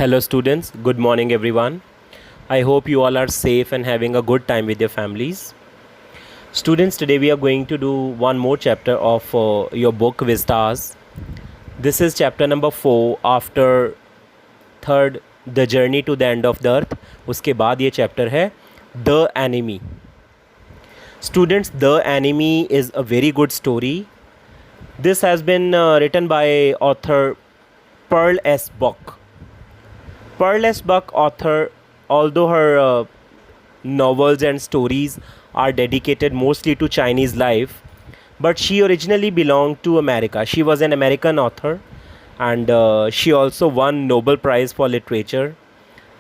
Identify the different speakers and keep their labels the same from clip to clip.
Speaker 1: Hello, students. Good morning, everyone. I hope you all are safe and having a good time with your families. Students, today we are going to do one more chapter of your book Vistas. This is chapter number 4 after third The Journey to the End of the Earth. उसके बाद ये chapter है The Enemy. Students, The Enemy is a very good story. This has been written by author Pearl S. Buck. Pearl S. Buck, author, although her novels and stories are dedicated mostly to Chinese life, but she originally belonged to America. She was an American author, and she also won Nobel Prize for Literature,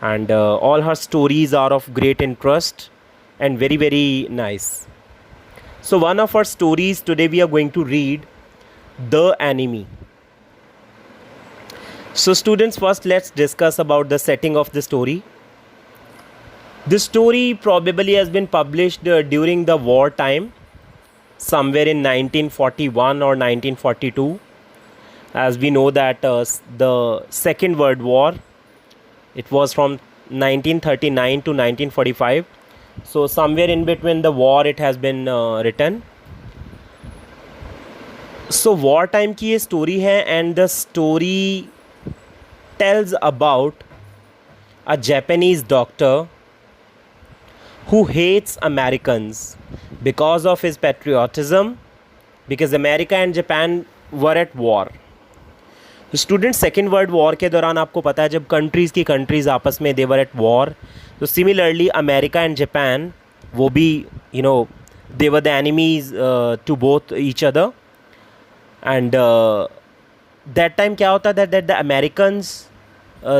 Speaker 1: and all her stories are of great interest and very, very nice. So one of her stories today we are going to read, The Enemy. So students, first let's discuss about the setting of the story. The story probably has been published during the war time, somewhere in 1941 or 1942. As we know that the Second World War, it was from 1939 to 1945. So somewhere in between the war it has been written. So war time की ये story है, and the story tells about a Japanese doctor who hates Americans because of his patriotism, because America and Japan were at war. Student second world war के दौरान आपको पता है जब countries आपस में दे वर एट वॉर, तो similarly America and Japan वो भी they were the enemies to both each other. And that time क्या होता that the Americans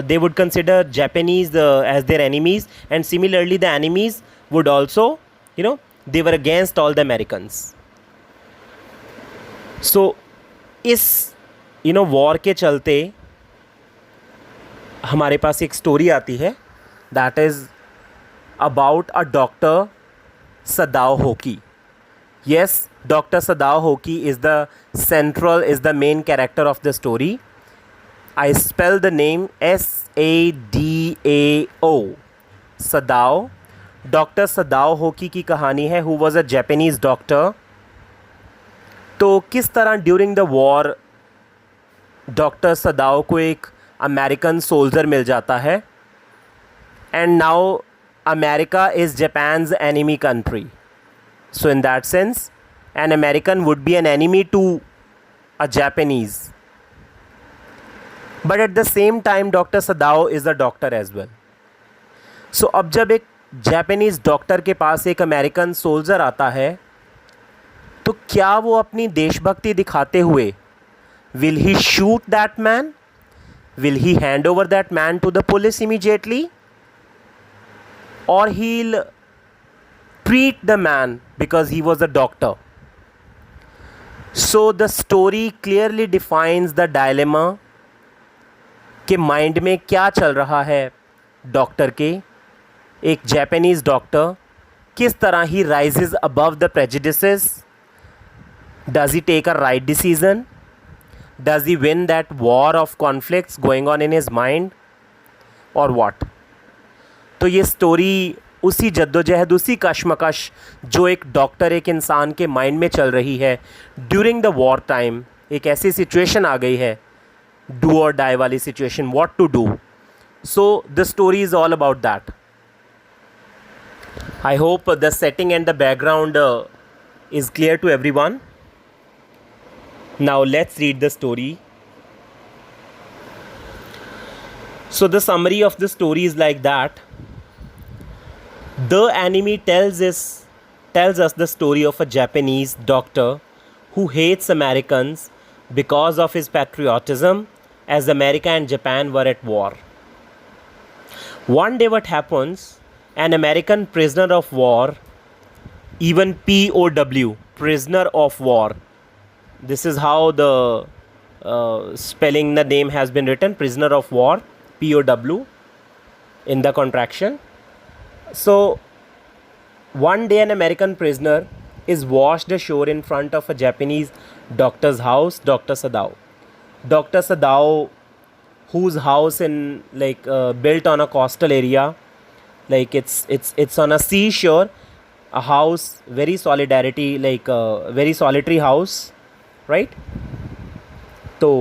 Speaker 1: they would consider Japanese as their enemies, and similarly the enemies would also they were against all the Americans. So इस war के चलते हमारे पास एक story आती है that is about a Dr. Sadao Hoki. Yes, Dr. Sadao Hoki is the main character of the story. I spell the name Sadao. Sadao. Doctor Sadao Hoki की कहानी है, who was a Japanese doctor. तो किस तरह during the war doctor Sadao को एक American soldier मिल जाता है, and now America is Japan's enemy country. So in that sense an American would be an enemy to a Japanese. But at the same time doctor Sadao is a doctor as well. So अब जब एक Japanese doctor के पास एक American soldier आता है, तो क्या वो अपनी देशभक्ति दिखाते हुए will he shoot that man, will he hand over that man to the police immediately, और he will treat the man because he was a doctor. So the story clearly defines the dilemma के mind में क्या चल रहा है doctor के. एक Japanese doctor किस तरह he rises above the prejudices. Does he take a right decision, does he win that war of conflicts going on in his mind, और व्हाट. तो ये स्टोरी उसी जद्दोजहद, उसी कशमकश जो एक डॉक्टर, एक इंसान के माइंड में चल रही है ड्यूरिंग द वॉर टाइम. एक ऐसी सिचुएशन आ गई है, डू और डाई वाली situation, what to do. So the story is all about that. I hope the setting and the background is clear to everyone. Now let's read the story. So the summary of the story is like that. The Enemy tells us the story of a Japanese doctor who hates Americans because of his patriotism, as America and Japan were at war. One day what happens, an American prisoner of war, even POW, prisoner of war, this is how the spelling the name has been written, prisoner of war, POW in the contraction. So one day an American prisoner is washed ashore in front of a Japanese doctor's house, Dr. Sadao. Dr. Sadao whose house in like built on a coastal area, like it's on a seashore, a house, very solidarity, like a very solitary house, right? तो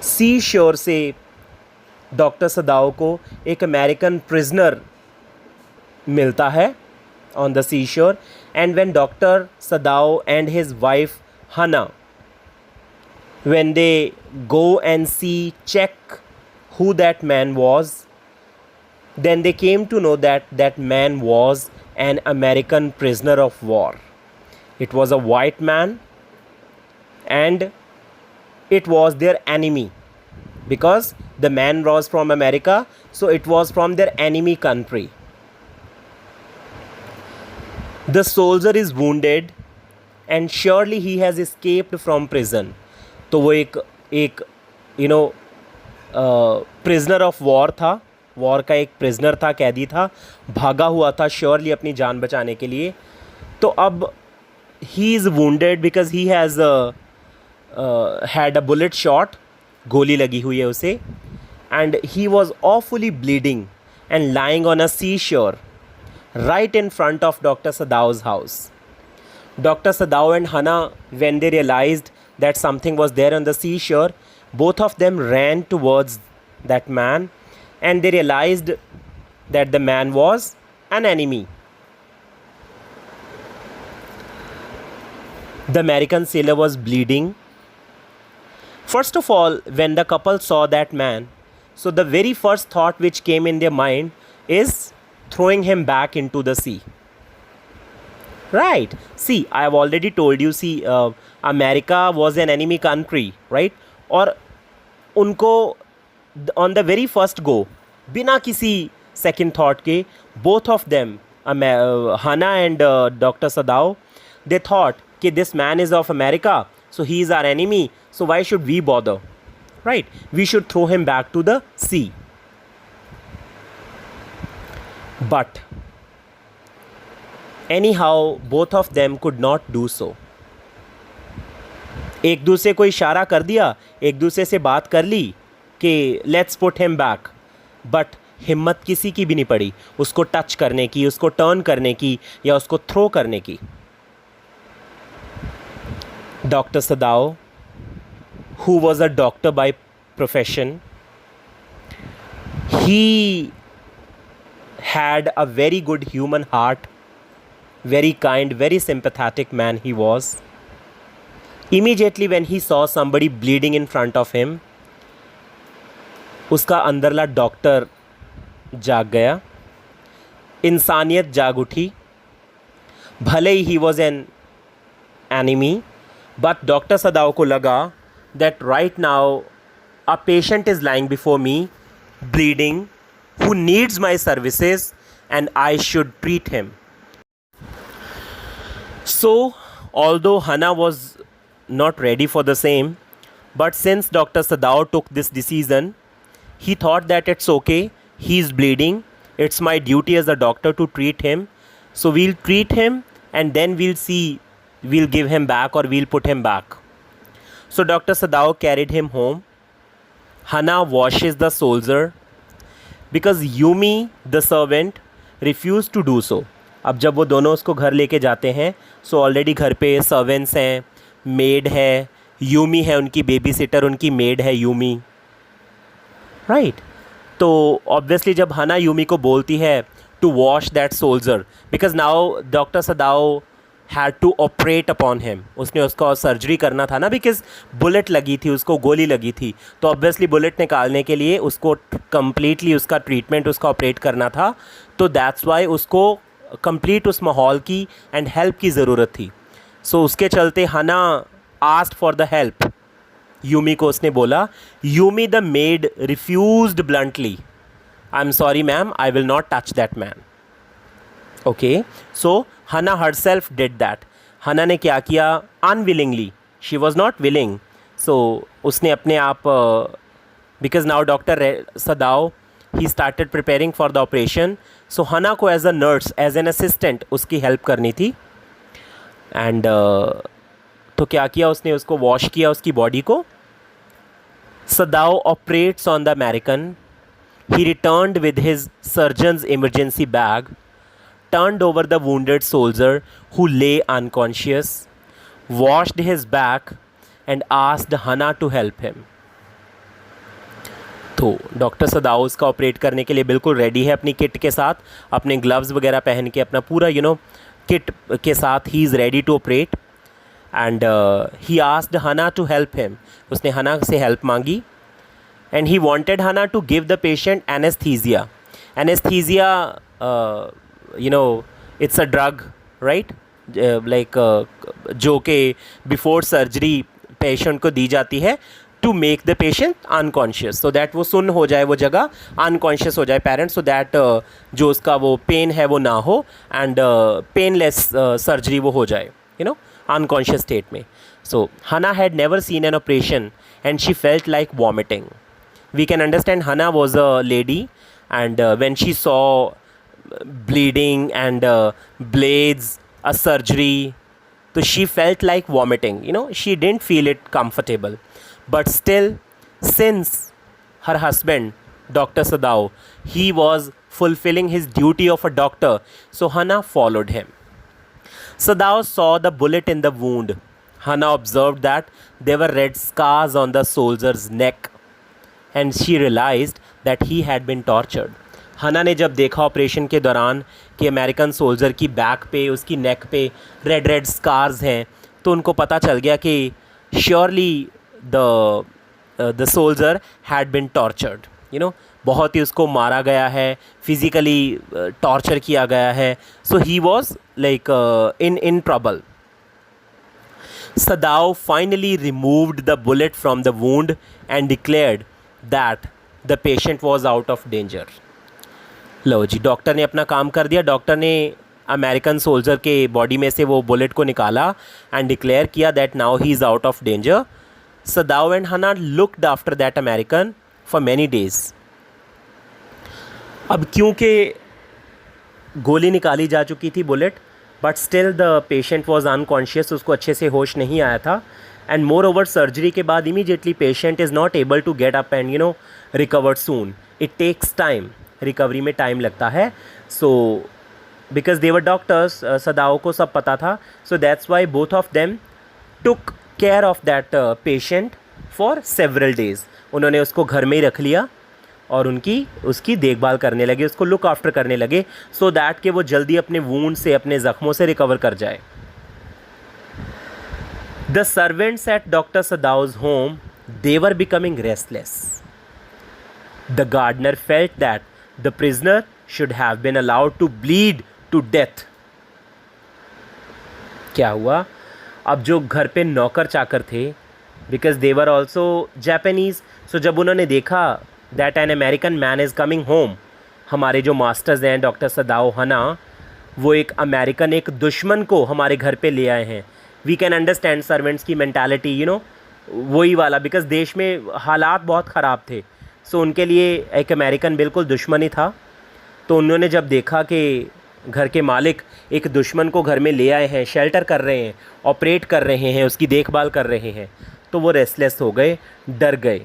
Speaker 1: सी sure से doctor Sadao को एक American prisoner मिलता है on the seashore, and when doctor Sadao and his wife Hana, when they go and see, check who that man was, then they came to know that that man was an American prisoner of war. It was a white man and it was their enemy, because the man was from America, so it was from their enemy country. The soldier is wounded and surely he has escaped from prison. तो वो एक prisoner of war था, war का एक prisoner था, कैदी था, भागा हुआ था श्योरली अपनी जान बचाने के लिए. तो अब he is wounded because he has had a bullet shot, गोली लगी हुई है उसे, and he was awfully bleeding and lying on a seashore right in front of Dr. Sadao's house. Dr. Sadao and Hana, when they realized that something was there on the seashore, both of them ran towards that man and they realized that the man was an enemy. The American sailor was bleeding. First of all, when the couple saw that man, so the very first thought which came in their mind is throwing him back into the sea. Right? See, I have already told you, see, America was an enemy country, right? और उनको on the very first go, बिना किसी second thought के, both of them, Hana and Dr. Sadao, they thought कि this man is of America, so he is our enemy, so why should we bother? Right? We should throw him back to the sea. But anyhow, both of them could not do so. एक दूसरे को इशारा कर दिया, एक दूसरे से बात कर ली कि let's put him back, but हिम्मत किसी की भी नहीं पड़ी उसको टच करने की, उसको टर्न करने की या उसको थ्रो करने की. Doctor Sadao, who was a doctor by profession, he had a very good human heart, very kind, very sympathetic man he was. Immediately when he saw somebody bleeding in front of him, उसका अंदरला doctor जाग गया, इंसानियत जाग उठी. भले ही was an enemy, but doctor Sadao को लगा that right now a patient is lying before me, bleeding, who needs my services and I should treat him. So, although Hana was not ready for the same, but since Dr. Sadao took this decision, he thought that it's okay, he's bleeding, it's my duty as a doctor to treat him, so we'll treat him and then we'll see, we'll give him back or we'll put him back. So Dr. Sadao carried him home. Hana washes the soldier because Yumi the servant refused to do so. अब जब वो दोनों उसको घर लेके जाते हैं, so already घर पे सर्वेंट्स हैं, मेड है, यूमी है उनकी बेबी सिटर, उनकी मेड है यूमी, राइट? तो ऑब्वियसली जब हना यूमी को बोलती है to wash that soldier, because now doctor Sadao had to operate upon him, उसने उसका सर्जरी करना था ना, बिकॉज बुलेट लगी थी, उसको गोली लगी थी, तो ऑब्वियसली बुलेट निकालने के लिए उसको कम्प्लीटली उसका ट्रीटमेंट, उसका ऑपरेट करना था. तो दैट्स वाई उसको कंप्लीट उस माहौल की एंड हेल्प की ज़रूरत थी. सो उसके चलते Hana asked for the help. Yumi को उसने बोला, Yumi the maid refused bluntly, I am sorry ma'am, I will not touch that man. Okay, so Hana herself did that. Hana ने क्या किया? Unwillingly, she was not willing, so उसने अपने आप, because now doctor Sadao he started preparing for the operation, so Hana को as a nurse, as an assistant उसकी help करनी थी. एंड तो क्या किया उसने? उसको वॉश किया, उसकी बॉडी को, Sadao operates on the American. He returned with his surgeon's emergency bag, turned over the wounded soldier who lay unconscious, washed his back, and asked Hana to help him. तो doctor सदाओ उसका operate करने के लिए बिल्कुल ready है अपनी kit के साथ, अपने ग्लव्स वगैरह पहन के, अपना पूरा किट के साथ he is ready to operate. And he asked Hana to help him. उसने हना से हेल्प मांगी. And he wanted Hana to give the patient anaesthesia. Anaesthesia it's a drug, right, like जो कि बिफोर सर्जरी पेशेंट को दी जाती है to make the patient unconscious, so that वो सुन्न हो जाए, वो जगह अनकॉन्शियस हो जाए पेरेंट, सो दैट जो उसका वो पेन है वो ना हो एंड पेनलेस सर्जरी वो हो जाए, unconscious state में. So Hana had never seen an operation and she felt like vomiting. We can understand Hana was a lady, and when she saw bleeding and blades, a surgery, so she felt like vomiting. She didn't feel it comfortable. But still, since her husband, Dr. Sadao, he was fulfilling his duty of a doctor, so Hana followed him. Sadao saw the bullet in the wound. Hana observed that there were red scars on the soldier's neck, and she realized that he had been tortured. हना ने जब देखा operation के दौरान कि American soldier की back पे, उसकी नेक पे रेड स्कार्स हैं, तो उनको पता चल गया कि surely the soldier had been tortured. बहुत ही उसको मारा गया है, फिज़िकली टॉर्चर किया गया है. So he was like in trouble. Sadao finally removed the bullet from the wound and declared that the patient was out of danger. लो जी, डॉक्टर ने अपना काम कर दिया. डॉक्टर ने अमेरिकन सोल्जर के बॉडी में से वो बुलेट को निकाला एंड डिक्लेयर किया that now he is out of danger. Sadao and Hana looked after that American for many days. अब क्योंकि गोली निकाली जा चुकी थी, bullet, but still the patient was unconscious, उसको अच्छे से होश नहीं आया था. एंड मोर ओवर सर्जरी के बाद immediately patient is not able to get up and recover soon. It takes time, recovery में टाइम लगता है. So because they were doctors, सदाओ को सब पता था, सो that's Y both of them took care of that patient for several days. उन्होंने उसको घर में ही रख लिया और उसकी देखभाल करने लगे, उसको लुक आफ्टर करने लगे, सो दैट कि वो जल्दी अपने वूंड से, अपने ज़ख्मों से रिकवर कर जाए. The servants at doctor Sadao's home, they were becoming restless. The gardener felt that the prisoner should have been allowed to bleed to death. क्या हुआ? अब जो घर पे नौकर चाकर थे, because they were also Japanese, so जब उन्होंने देखा that an American man is coming home, हमारे जो मास्टर्स हैं डॉक्टर सदाओ, हना, वो एक अमेरिकन, एक दुश्मन को हमारे घर पे ले आए हैं. वी कैन अंडरस्टैंड सर्वेंट्स की मैंटालिटी, वही वाला, बिकॉज देश में हालात बहुत ख़राब थे. सो उनके लिए एक अमेरिकन बिल्कुल दुश्मन ही था. तो उन्होंने जब देखा कि घर के मालिक एक दुश्मन को घर में ले आए हैं, शेल्टर कर रहे हैं, ऑपरेट कर रहे हैं, उसकी देखभाल कर रहे हैं, तो वो रेस्टलेस हो गए, डर गए.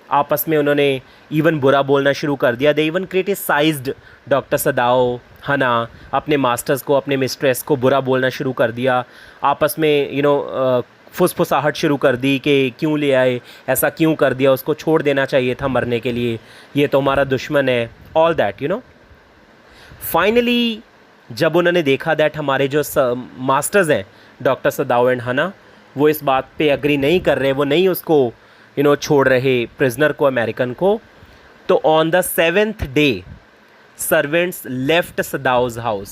Speaker 1: आपस में उन्होंने इवन बुरा बोलना शुरू कर दिया. दे इवन क्रिटिसाइज्ड डॉक्टर सदाओ, हना, अपने मास्टर्स को, अपने मिस्ट्रेस को बुरा बोलना शुरू कर दिया. आपस में फुसफुसाहट शुरू कर दी कि क्यों ले आए, ऐसा क्यों कर दिया, उसको छोड़ देना चाहिए था मरने के लिए, ये तो हमारा दुश्मन है, ऑल दैट. फाइनली जब उन्होंने देखा दैट हमारे जो मास्टर्स हैं डॉक्टर सदाओ एंड हना, वो इस बात पे एग्री नहीं कर रहे, वो नहीं उसको छोड़ रहे प्रिजनर को, अमेरिकन को, तो on the 7th day servants left Sadao's house.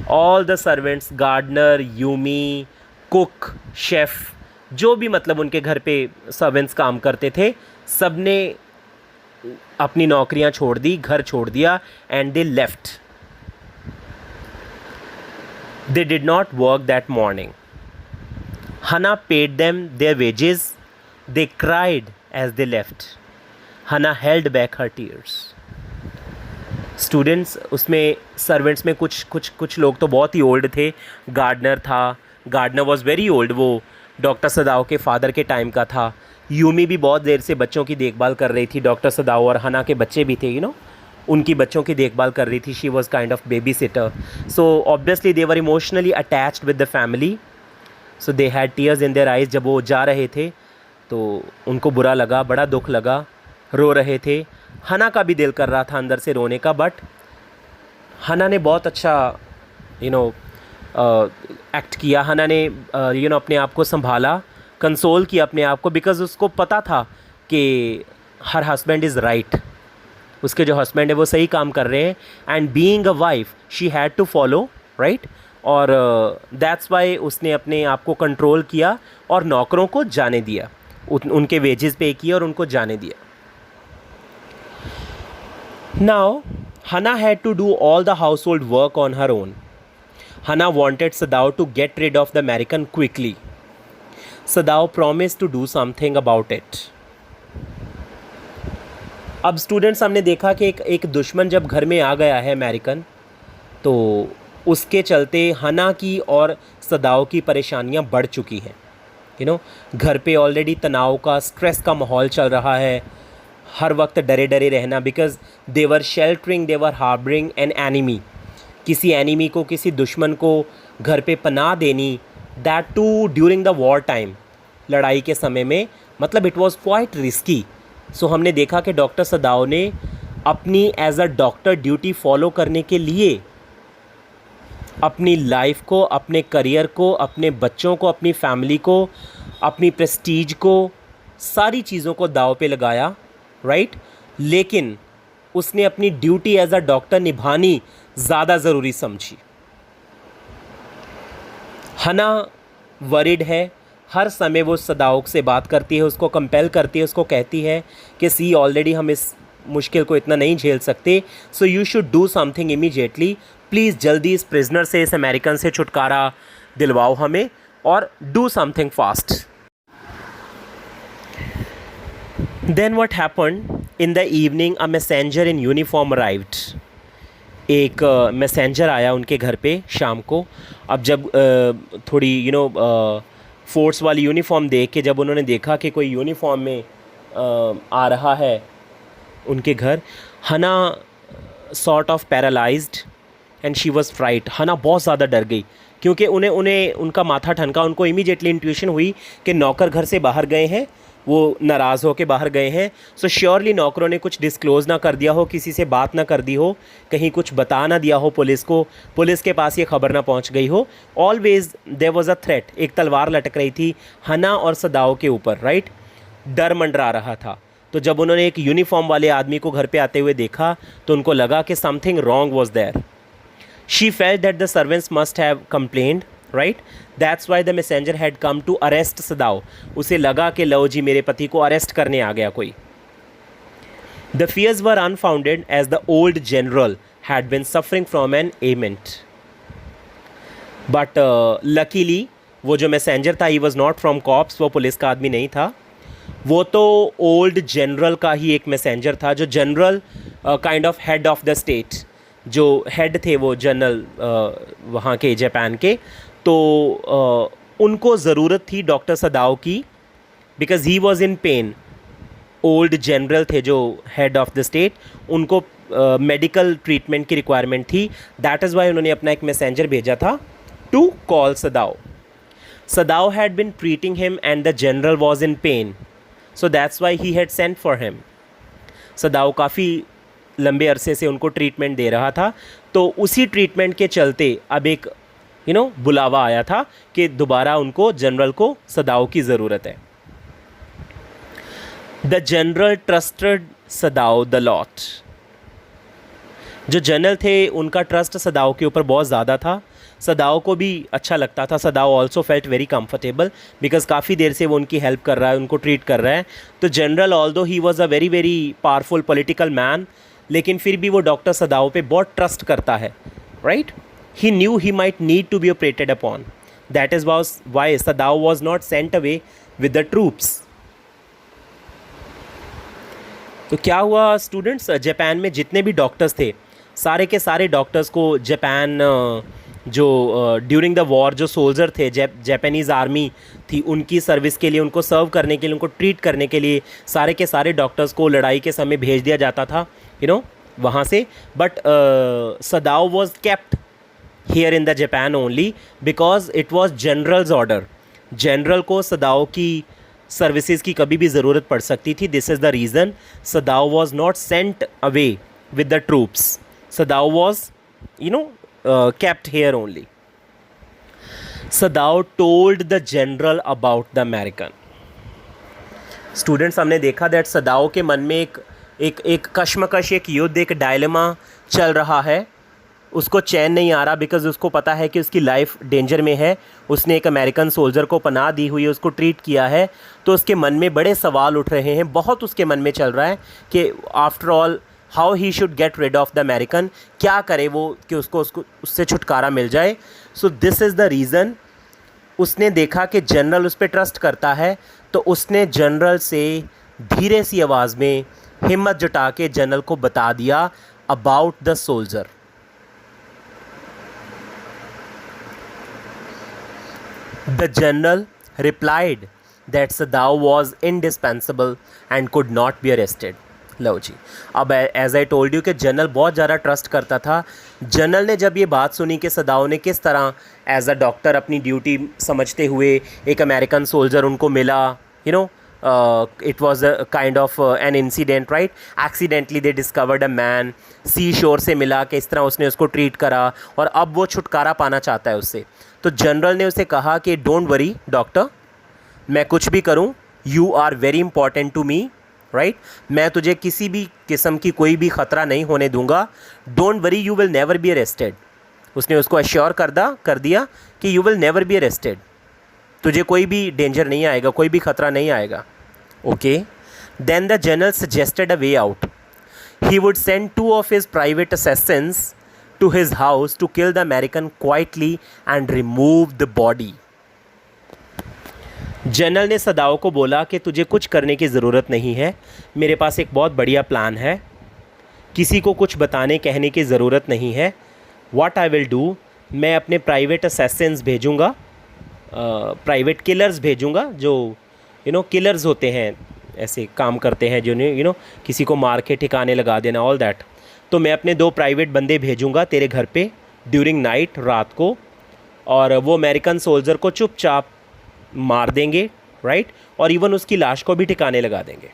Speaker 1: All the servants, gardener, Yumi, cook, chef, जो भी मतलब उनके घर पे सर्वेंट्स काम करते थे, सब ने अपनी नौकरियां छोड़ दी, घर छोड़ दिया, and they left. They did not work that morning. Hana paid them their wages. They cried as they left. Hana held back her tears. Students, उसमें सर्वेंट्स में कुछ लोग तो बहुत ही ओल्ड थे. गार्डनर था, गार्डनर वॉज वेरी ओल्ड, वो doctor सदाओ के फादर के टाइम का था. यूमी भी बहुत देर से बच्चों की देखभाल कर रही थी, डॉक्टर सदाओ और हना के बच्चे भी थे, उनकी बच्चों की देखभाल कर रही थी. She was kind of baby sitter. So obviously they were emotionally attached with the family. So they had tears in their eyes. जब वो जा रहे थे तो उनको बुरा लगा, बड़ा दुख लगा, रो रहे थे. हना का भी दिल कर रहा था अंदर से रोने का, बट हना ने बहुत अच्छा एक्ट किया. हना ने अपने आप को संभाला, कंसोल किया अपने आप को, बिकॉज़ उसको पता था कि हर हस्बैंड इज़ राइट. उसके जो हस्बैंड है वो सही काम कर रहे हैं. And being a wife she had to follow, right. और दैट्स वाई उसने अपने आप को कंट्रोल किया और नौकरों को जाने दिया, उनके वेजेस पे किया और उनको जाने दिया. Now Hana had to do all the household work on her own. Hana wanted Sadao to get rid of the American quickly. Sadao promised to do something about it. अब students हमने देखा कि एक दुश्मन जब घर में आ गया है अमेरिकन, तो उसके चलते हना की और सदाओ की परेशानियां बढ़ चुकी हैं. घर पे ऑलरेडी तनाव का, स्ट्रेस का माहौल चल रहा है. हर वक्त डरे डरे रहना, because they were sheltering, they were harbouring an enemy. किसी एनिमी को, किसी दुश्मन को घर पे पनाह देनी, that too during the war time, लड़ाई के समय में, मतलब it was quite risky. So हमने देखा कि डॉक्टर सदाओ ने अपनी as a doctor duty follow करने के लिए अपनी लाइफ को, अपने करियर को, अपने बच्चों को, अपनी फैमिली को, अपनी प्रेस्टीज को, सारी चीज़ों को दाव पे लगाया, राइट. लेकिन उसने अपनी ड्यूटी एज अ डॉक्टर निभानी ज़्यादा ज़रूरी समझी. हना वरिड है, हर समय वो सदाओ से बात करती है, उसको कंपेल करती है, उसको कहती है कि सी ऑलरेडी हम इस मुश्किल को इतना नहीं झेल सकते, so you should do something immediately. Please जल्दी इस प्रिजनर से, इस अमेरिकन से छुटकारा दिलवाओ हमें, और do something fast. Then what happened, in the evening a messenger in uniform arrived. एक मैसेंजर आया उनके घर पे शाम को. अब जब थोड़ी फोर्स वाली यूनिफॉर्म देख के जब उन्होंने देखा कि कोई यूनिफॉर्म में आ रहा है उनके घर, Hana sort of paralysed and she was fright. Hana बहुत ज़्यादा डर गई, क्योंकि उन्हें उनका माथा ठनका. उनको इमीडिएटली इंट्यूशन हुई कि नौकर घर से बाहर गए हैं, वो नाराज़ हो के बाहर गए हैं. सो श्योरली नौकरों ने कुछ डिस्क्लोज़ ना कर दिया हो, किसी से बात ना कर दी हो, कहीं कुछ बता ना दिया हो पुलिस को, पुलिस के पास ये खबर ना पहुंच गई हो. Always there was a threat, एक तलवार लटक रही थी हना और सदाओ के ऊपर, राइट. डर मंडरा रहा था. तो जब उन्होंने एक यूनिफॉर्म वाले आदमी को घर पे आते हुए देखा तो उनको लगा कि something wrong was there. She felt that the servants must have complained, right. That's why the messenger had come to arrest Sadao. उसे लगा कि लो जी, मेरे पति को अरेस्ट करने आ गया कोई. The fears were unfounded as the old general had been suffering from an ailment. But luckily वो जो मैसेंजर था, he was not from cops, वो पुलिस का आदमी नहीं था, वो तो ओल्ड जनरल का ही एक मैसेंजर था. जो general kind of head of the state, जो हेड थे वो जनरल वहाँ के जापान के. तो उनको ज़रूरत थी डॉक्टर सदाओ की, because he was in pain. Old general थे जो हेड ऑफ द स्टेट, उनको मेडिकल ट्रीटमेंट की रिक्वायरमेंट थी. दैट इज़ वाई उन्होंने अपना एक मैसेंजर भेजा था to call Sadao. Sadao had been treating him and the general was in pain, so that's why he had sent for him. Sadao काफ़ी लंबे अरसे से उनको ट्रीटमेंट दे रहा था, तो उसी ट्रीटमेंट के चलते अब एक बुलावा आया था कि दोबारा उनको, जनरल को, सदाओ की ज़रूरत है. The general trusted Sadao the lot. जो जनरल थे उनका ट्रस्ट सदाओ के ऊपर बहुत ज़्यादा था. सदाओ को भी अच्छा लगता था. Sadao also felt very comfortable, because काफ़ी देर से वो उनकी हेल्प कर रहा है, उनको ट्रीट कर रहा है. तो general, although he was a very very powerful political man, लेकिन फिर भी वो डॉक्टर सदाओ पे बहुत ट्रस्ट करता है, right. He knew he might need to be operated upon. That is why Sadao was not sent away with the troops. तो क्या हुआ स्टूडेंट्स, जापान में जितने भी डॉक्टर्स थे, सारे के सारे डॉक्टर्स को जापान जो ड्यूरिंग द वॉर जो सोल्जर थे, जापानीज़ आर्मी थी, उनकी सर्विस के लिए, उनको सर्व करने के लिए, उनको ट्रीट करने के लिए सारे के सारे डॉक्टर्स को लड़ाई के समय भेज दिया जाता था, वहाँ से. But Sadao was kept here in the Japan only because it was generals order. General को सदाओ की सर्विसेज की कभी भी ज़रूरत पड़ सकती थी. This is the reason Sadao was not sent away with the troops. Sadao was kept here only. Sadao told the general about the American. Students, हमने देखा that सदाओ के मन में एक कश्मकश, एक युद्ध, एक डायलेमा चल रहा है. उसको चैन नहीं आ रहा बिकॉज उसको पता है कि उसकी लाइफ डेंजर में है. उसने एक अमेरिकन सोल्जर को पनाह दी हुई है, उसको ट्रीट किया है, तो उसके मन में बड़े सवाल उठ रहे हैं. बहुत उसके मन में चल रहा है कि after all how he should get rid of the American. क्या करे वो कि उसको उससे छुटकारा मिल जाए. So this is the reason. उसने देखा कि जनरल उस पर ट्रस्ट करता है, तो उसने जनरल से धीरे सी आवाज़ में हिम्मत जुटा के जनरल को बता दिया about the soldier. The general replied that Sadao was indispensable and could not be arrested. लो जी, अब एज आई टोल्ड यू कि जनरल बहुत ज़्यादा ट्रस्ट करता था. जनरल ने जब ये बात सुनी कि सदाओ ने किस तरह एज अ डॉक्टर अपनी ड्यूटी समझते हुए एक अमेरिकन सोल्जर उनको मिला, it was a kind of an incident, right. Accidentally they discovered a man, sea shore से मिला कि इस तरह उसने उसको ट्रीट करा और अब वो छुटकारा पाना चाहता है उससे. तो जनरल ने उसे कहा कि डोंट वरी डॉक्टर, मैं कुछ भी करूँ, you are very important to me, right. मैं तुझे किसी भी किस्म की कोई भी ख़तरा नहीं होने दूंगा. Don't worry, you will never be arrested. उसने उसको अश्योर कर दिया कि you will never be arrested. तुझे कोई भी डेंजर नहीं आएगा, कोई भी ख़तरा नहीं आएगा. Okay. Then the general suggested a way out. He would send 2 of his private assassins to his house to kill the American quietly and remove the body. General ने सदाओ को बोला कि तुझे कुछ करने की ज़रूरत नहीं है, मेरे पास एक बहुत बढ़िया प्लान है, किसी को कुछ बताने कहने की ज़रूरत नहीं है. व्हाट आई विल डू, मैं अपने प्राइवेट असैसिन्स भेजूँगा, प्राइवेट किलर्स भेजूँगा, जो किलर्स होते हैं, ऐसे काम करते हैं जो किसी को मार के ठिकाने लगा देना, ऑल दैट. तो मैं अपने 2 प्राइवेट बंदे भेजूँगा तेरे घर पे ड्यूरिंग नाइट, रात को, और वो अमेरिकन सोल्जर को चुपचाप मार देंगे, राइट, और इवन उसकी लाश को भी ठिकाने लगा देंगे.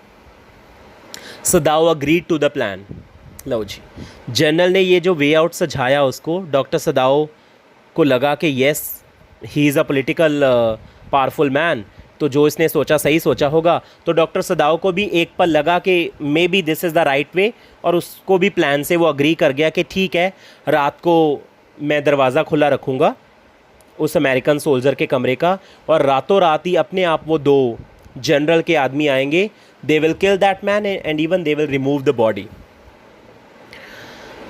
Speaker 1: Sadao agreed to the plan. लो जी, जनरल ने ये जो वे आउट सुझाया उसको, डॉक्टर सदाओ को लगा कि yes, he is a political powerful man, तो जो इसने सोचा सही सोचा होगा. तो डॉक्टर सदाओ को भी एक पल लगा कि may be this is the right way, और उसको भी प्लान से वो अग्री कर गया कि ठीक है, रात को मैं दरवाज़ा खुला रखूँगा उस अमेरिकन सोल्जर के कमरे का, और रातों रात ही अपने आप वो 2 जनरल के आदमी आएंगे. They will kill that man and even they will remove the body.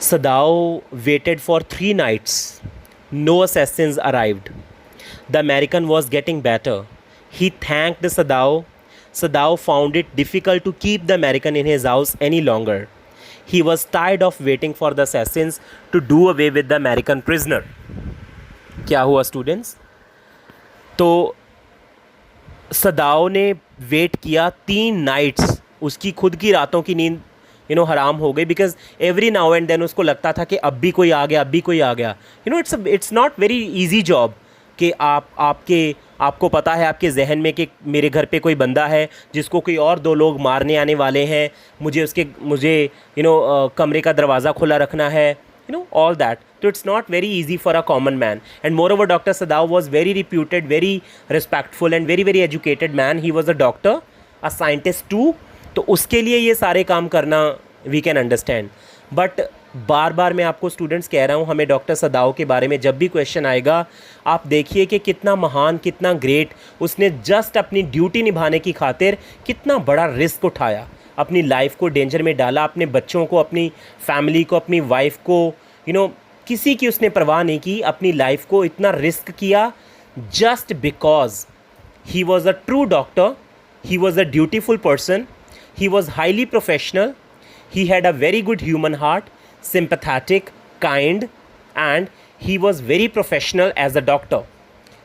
Speaker 1: Sadao waited for 3 nights. No assassins arrived. The American was getting better. He thanked Sadao. Sadao found it difficult to keep the American in his house any longer. He was tired of waiting for the assassins to do away with the American prisoner. क्या हुआ students? तो सदाओ ने wait किया 3 nights. उसकी खुद की रातों की नींद हराम हो गई, because every now and then उसको लगता था कि अब भी कोई आ गया, अब भी कोई आ गया. It's not very easy job कि आपको पता है आपके जहन में कि मेरे घर पे कोई बंदा है जिसको कोई और 2 लोग मारने आने वाले हैं, मुझे कमरे का दरवाज़ा खुला रखना है, all that. So it's not very easy for a common man. And moreover, Dr. Sadao was very reputed, very respectful and very very educated man. He was a doctor, a scientist too. तो उसके लिए ये सारे काम करना we can understand. But बार बार मैं आपको students कह रहा हूँ, हमें डॉक्टर सदाओ के बारे में जब भी क्वेश्चन आएगा, आप देखिए कि कितना महान, कितना ग्रेट, उसने जस्ट अपनी ड्यूटी निभाने की खातिर कितना बड़ा रिस्क उठाया, अपनी लाइफ को डेंजर में डाला, अपने बच्चों को, अपनी फैमिली को, अपनी वाइफ को, किसी की उसने परवाह नहीं की, अपनी लाइफ को इतना रिस्क किया just because he was a true doctor, he was a dutiful person, he was highly professional, he had a very good human heart, sympathetic, kind, and he was very professional as a doctor.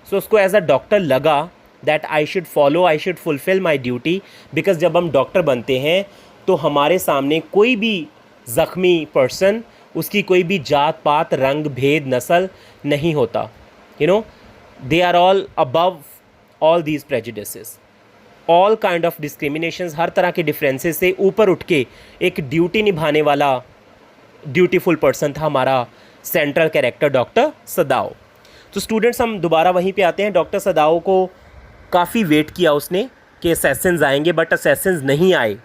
Speaker 1: So उसको as a doctor लगा that I should follow, I should fulfil my duty. Because जब हम doctor बनते हैं तो हमारे सामने कोई भी ज़ख्मी पर्सन, उसकी कोई भी जात पात रंग भेद नस्ल नहीं होता. You know, they are all above all these prejudices, all kind of discriminations. हर तरह के डिफरेंसेस से ऊपर उठ के एक ड्यूटी निभाने वाला ड्यूटीफुल पर्सन था हमारा सेंट्रल कैरेक्टर डॉक्टर सदाओ. तो स्टूडेंट्स, हम दोबारा वहीं पे आते हैं. डॉक्टर सदाओ को काफ़ी वेट किया उसने कि असैसिन्स आएंगे, बट असैसिन्स नहीं आए.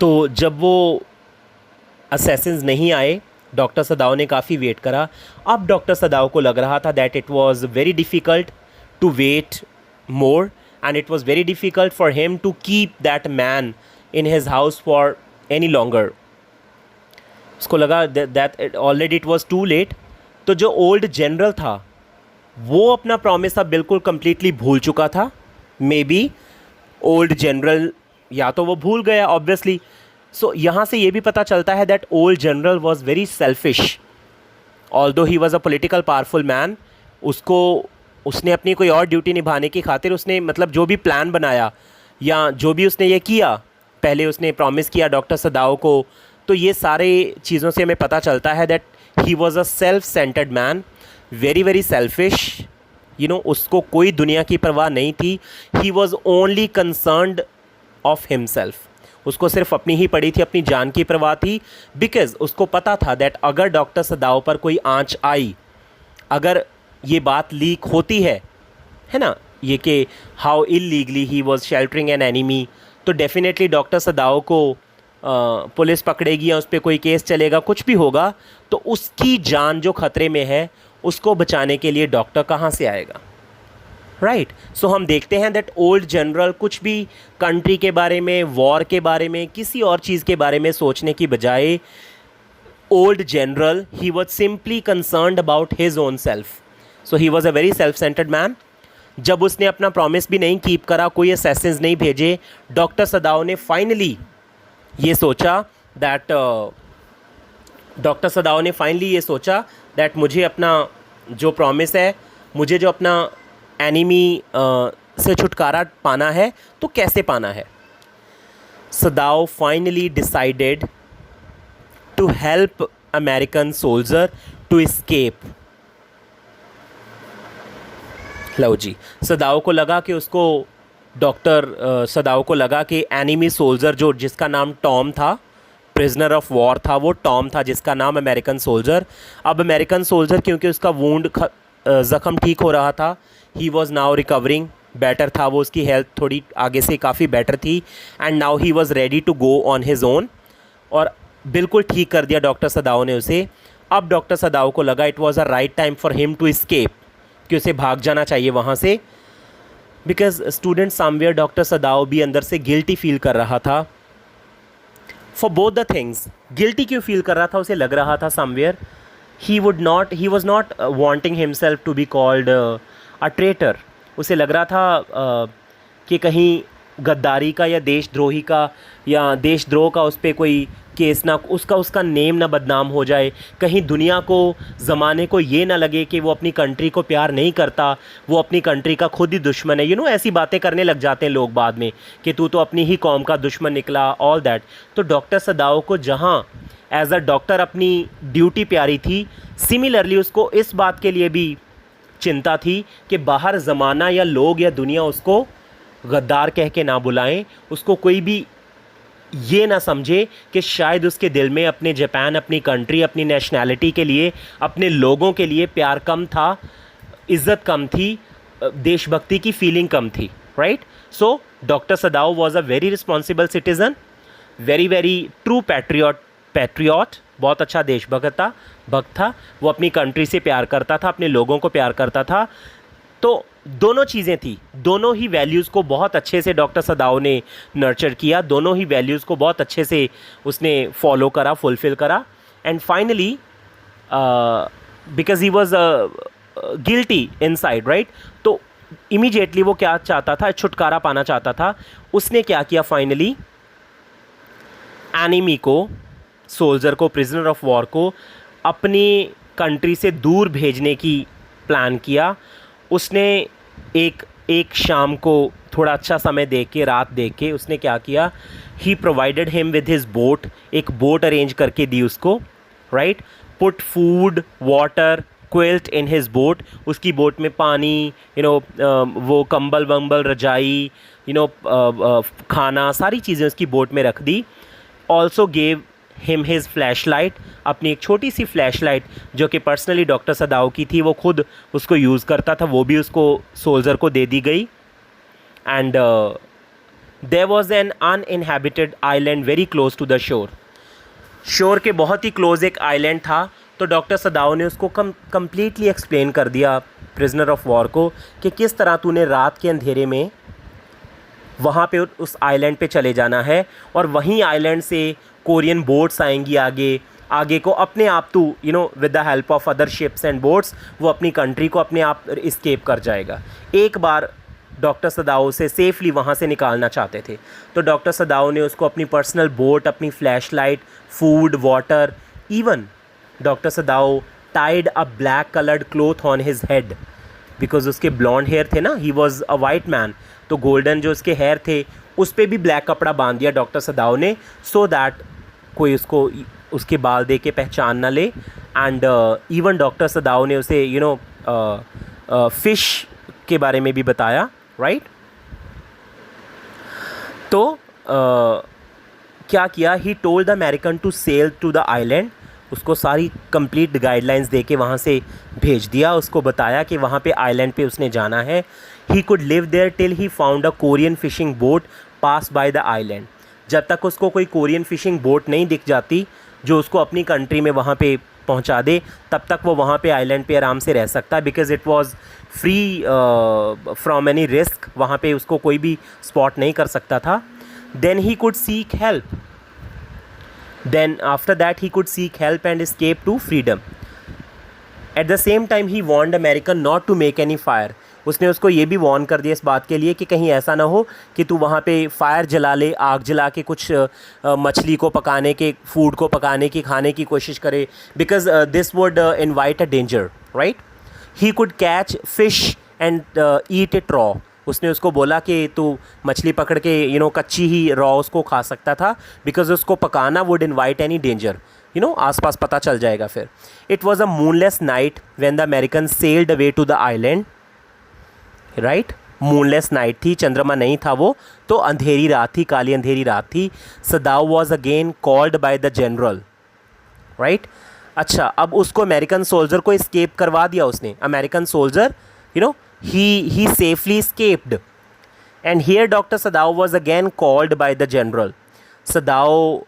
Speaker 1: तो जब वो असैसिन्स नहीं आए, डॉक्टर सदाओ ने काफ़ी वेट करा. अब डॉक्टर सदाओ को लग रहा था that it was very difficult to wait more, and it was very difficult for him to keep that man in his house for any longer. उसको लगा that already it was too late. तो जो old general था वो अपना promise अब बिल्कुल completely भूल चुका था. मे बी ओल्ड जनरल या तो वो भूल गया ऑब्वियसली. सो यहाँ से ये भी पता चलता है that old general was very selfish. Although he was a political powerful man, उसने अपनी कोई और ड्यूटी निभाने की खातिर उसने मतलब जो भी प्लान बनाया या जो भी उसने ये किया, पहले उसने प्रॉमिस किया डॉक्टर सदाओ को, तो ये सारे चीज़ों से हमें पता चलता है that he was a self centred man, very very selfish. You know, उसको कोई दुनिया की परवाह नहीं थी. He was only concerned of himself. उसको सिर्फ अपनी ही पड़ी थी, अपनी जान की परवाह थी. बिकॉज उसको पता था दैट अगर डॉक्टर सदाओ पर कोई आंच आई, अगर ये बात लीक होती है ना, ये कि how illegally he was sheltering an enemy, तो डेफिनेटली डॉक्टर सदाओ को पुलिस पकड़ेगी या उस पर कोई केस चलेगा, कुछ भी होगा, तो उसकी जान जो खतरे में है उसको बचाने के लिए डॉक्टर कहाँ से आएगा, राइट. सो हम देखते हैं दैट ओल्ड जनरल कुछ भी कंट्री के बारे में, वॉर के बारे में, किसी और चीज़ के बारे में सोचने की बजाय, old general he was simply concerned about his own self. So he was a very self centred man. जब उसने अपना प्रॉमिस भी नहीं कीप करा, कोई असैसिन्स नहीं भेजे, डॉक्टर सदाओ ने फाइनली ये सोचा दैट मुझे अपना जो प्रॉमिस है, मुझे जो अपना एनिमी से छुटकारा पाना है, तो कैसे पाना है. Sadao finally decided to help American soldier to escape. लो जी, सदाओ को लगा कि सदाओ को लगा कि एनिमी सोल्जर जो जिसका नाम टॉम था, प्रिजनर ऑफ वॉर था, वो टॉम था जिसका नाम अमेरिकन सोल्जर. अब अमेरिकन सोल्जर क्योंकि उसका वूंड ज़ख़म ठीक हो रहा था, he was now recovering, better था वो, उसकी हेल्थ थोड़ी आगे से काफ़ी बेटर थी, and now he was ready to go on his own. और बिल्कुल ठीक कर दिया डॉक्टर सदाओ ने उसे. अब डॉक्टर सदाओ को लगा it was a right time for him to escape, कि उसे भाग जाना चाहिए वहाँ से. Because student somewhere doctor Sadao भी अंदर से गिल्टी फील कर रहा था for both the things. Guilty क्यों फील कर रहा था? उसे लग रहा था somewhere he was not wanting himself to be called a traitor. उसे लग रहा था कि कहीं गद्दारी का या देशद्रोही का या देशद्रोह का उस पर कोई केस ना, उसका नेम ना बदनाम हो जाए, कहीं दुनिया को, ज़माने को ये ना लगे कि वो अपनी कंट्री को प्यार नहीं करता, वो अपनी कंट्री का खुद ही दुश्मन है. यू नो, ऐसी बातें करने लग जाते हैं लोग बाद में कि तू तो अपनी ही कौम का दुश्मन निकला, ऑल दैट. तो डॉक्टर सदाओ को जहाँ एज अ डॉक्टर अपनी ड्यूटी प्यारी थी, सिमिलरली उसको इस बात के लिए भी चिंता थी कि बाहर ज़माना या लोग या दुनिया उसको गद्दार कह के ना बुलाएं, उसको कोई भी ये ना समझे कि शायद उसके दिल में अपने जापान, अपनी कंट्री, अपनी नेशनैलिटी के लिए, अपने लोगों के लिए प्यार कम था, इज़्ज़त कम थी, देशभक्ति की फीलिंग कम थी, right. So doctor Sadao was a very responsible citizen, very very true patriot, बहुत अच्छा देशभक्त था. वो अपनी कंट्री से प्यार करता था, अपने लोगों को प्यार करता था. तो दोनों चीज़ें थी, दोनों ही वैल्यूज़ को बहुत अच्छे से डॉक्टर सदाओ ने नर्चर किया, दोनों ही वैल्यूज़ को बहुत अच्छे से उसने फॉलो करा, फुलफ़िल करा. And finally because he was guilty inside, right. तो इमीडिएटली वो क्या चाहता था? छुटकारा पाना चाहता था. उसने क्या किया? फाइनली एनिमी को, सोल्जर को, प्रिजनर ऑफ वॉर को अपनी कंट्री से दूर भेजने की प्लान किया। उसने एक शाम को थोड़ा अच्छा समय देख के, रात देख के, उसने क्या किया, he provided him with his boat, एक बोट अरेंज करके दी उसको, right. Put food, water, quilt in his boat, उसकी बोट में पानी, वो कंबल वंबल, रजाई, खाना, सारी चीज़ें उसकी बोट में रख दी। Also gave him his flash light, अपनी एक छोटी सी फ्लैश लाइट जो कि पर्सनली डॉक्टर सदाओ की थी, वो खुद उसको यूज़ करता था, वो भी उसको सोल्जर को दे दी गई। And there was an uninhabited island very close to the shore, shore के बहुत ही क्लोज एक आइलैंड था। तो डॉक्टर सदाओ ने उसको कम्प्लीटली एक्सप्लेन कर दिया प्रिजनर ऑफ वॉर को कि किस तरह तूने रात के अंधेरे में वहाँ पे उस आइलैंड पे चले जाना है, और वहीं आइलैंड से कोरियन बोट्स आएंगी आगे को, अपने आप तू with the help of other ships and boats वो अपनी कंट्री को अपने आप इस्केप कर जाएगा। एक बार डॉक्टर सदाओ से सेफली वहाँ से निकालना चाहते थे, तो डॉक्टर सदाओ ने उसको अपनी पर्सनल बोट, अपनी flash light, food, water, even doctor Sadao Tide a black coloured cloth on his head, because उसके ब्लॉन्ड हेयर थे ना, ही वॉज अ वाइट मैन, तो गोल्डन जो उसके हेयर थे उस पर भी ब्लैक कपड़ा बांध दिया डॉक्टर सदाओ ने, सो दैट कोई उसको उसके बाल दे के पहचान ना ले। एंड इवन डॉक्टर सदाओ ने उसे फिश के बारे में भी बताया, राइट। तो क्या किया, he told the American to sail to the island, उसको सारी कंप्लीट गाइडलाइंस दे के वहाँ से भेज दिया, उसको बताया कि वहाँ पे आइलैंड पे उसने जाना है। He could live there till he found a Korean fishing boat pass by the island, जब तक उसको कोई कोरियन फिशिंग बोट नहीं दिख जाती जो उसको अपनी कंट्री में वहाँ पे पहुँचा दे, तब तक वो वहाँ पे आइलैंड पे आराम से रह सकता है, because it was free from any risk, वहाँ पे उसको कोई भी स्पॉट नहीं कर सकता था। Then he could seek help, then after that he could seek help and escape to freedom. At the same time he warned American not to make any fire, उसने उसको ये भी वार्न कर दिया इस बात के लिए कि कहीं ऐसा ना हो कि तू वहाँ पे फायर जला ले, आग जला के कुछ मछली को पकाने के, फूड को पकाने की, खाने की कोशिश करे, because this would invite a danger, right. He could catch fish and eat it raw, उसने उसको बोला कि तू मछली पकड़ के कच्ची ही रॉ उसको खा सकता था, बिकॉज उसको पकाना वुड इनवाइट एनी डेंजर, आसपास पता चल जाएगा फिर। It was a moonless night when the American sailed away to the island, right. Moonless night थी, चंद्रमा नहीं था वो, तो अंधेरी रात थी, काली अंधेरी रात थी। Sadao was again called by the general, right. अच्छा, अब उसको अमेरिकन सोल्जर को एस्केप करवा दिया उसने, American soldier he safely escaped, and here Dr. Sadao was again called by the general. Sadao,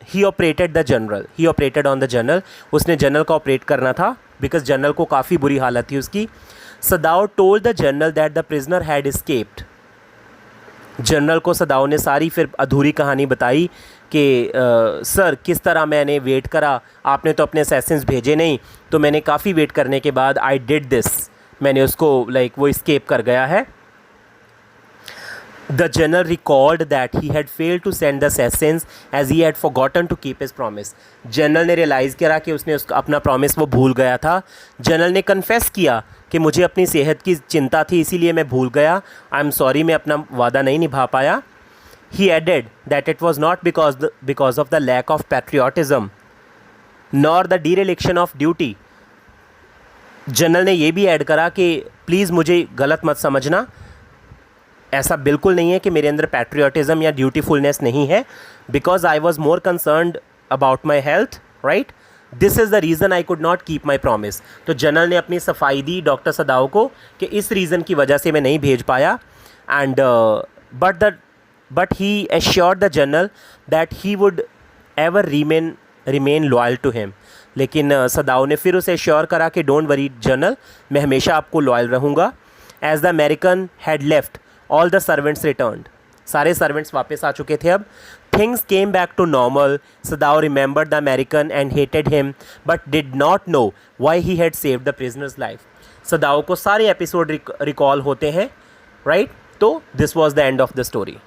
Speaker 1: he operated on the general, उसने general को operate करना था, बिकॉज जनरल को काफ़ी बुरी हालत थी उसकी। Sadao told the general that the prisoner had escaped. General को सदाओ ने सारी फिर अधूरी कहानी बताई कि सर किस तरह मैंने वेट करा, आपने तो अपने असैसिन्स भेजे नहीं, तो मैंने काफ़ी वेट करने के बाद आई डिड दिस, मैंने उसको वो इस्केप कर गया है। The general record that he had failed to send the assassins as he had forgotten to keep his promise. General ने रियलाइज़ करा कि उसने उसका अपना प्रॉमिस वो भूल गया था। जनरल ने कन्फेस किया कि मुझे अपनी सेहत की चिंता थी, इसीलिए मैं भूल गया, आई एम सॉरी, मैं अपना वादा नहीं निभा पाया। He added that it was not because of the lack of patriotism nor the dereliction of duty. General ने ये भी ऐड करा कि प्लीज़ मुझे गलत मत समझना, ऐसा बिल्कुल नहीं है कि मेरे अंदर पैट्रियोटिज्म या ड्यूटीफुलनेस नहीं है, because I was more concerned about my health, right. This is the reason I could not keep my promise. तो जनरल ने अपनी सफाई दी डॉक्टर सदाओ को कि इस रीज़न की वजह से मैं नहीं भेज पाया। And but he assured the general that he would ever remain loyal to him. लेकिन सदाओ ने फिर उसे एश्योर करा कि डोंट वरी जनरल, मैं हमेशा आपको लॉयल रहूँगा। As the American had left, all the servants returned, सारे सर्वेंट्स वापस आ चुके थे अब। Things came back to normal. Sadao remembered the American and hated him but did not know why he had saved the prisoner's life. सदाओ को सारे episode recall होते हैं, राइट। तो this was the end of the story.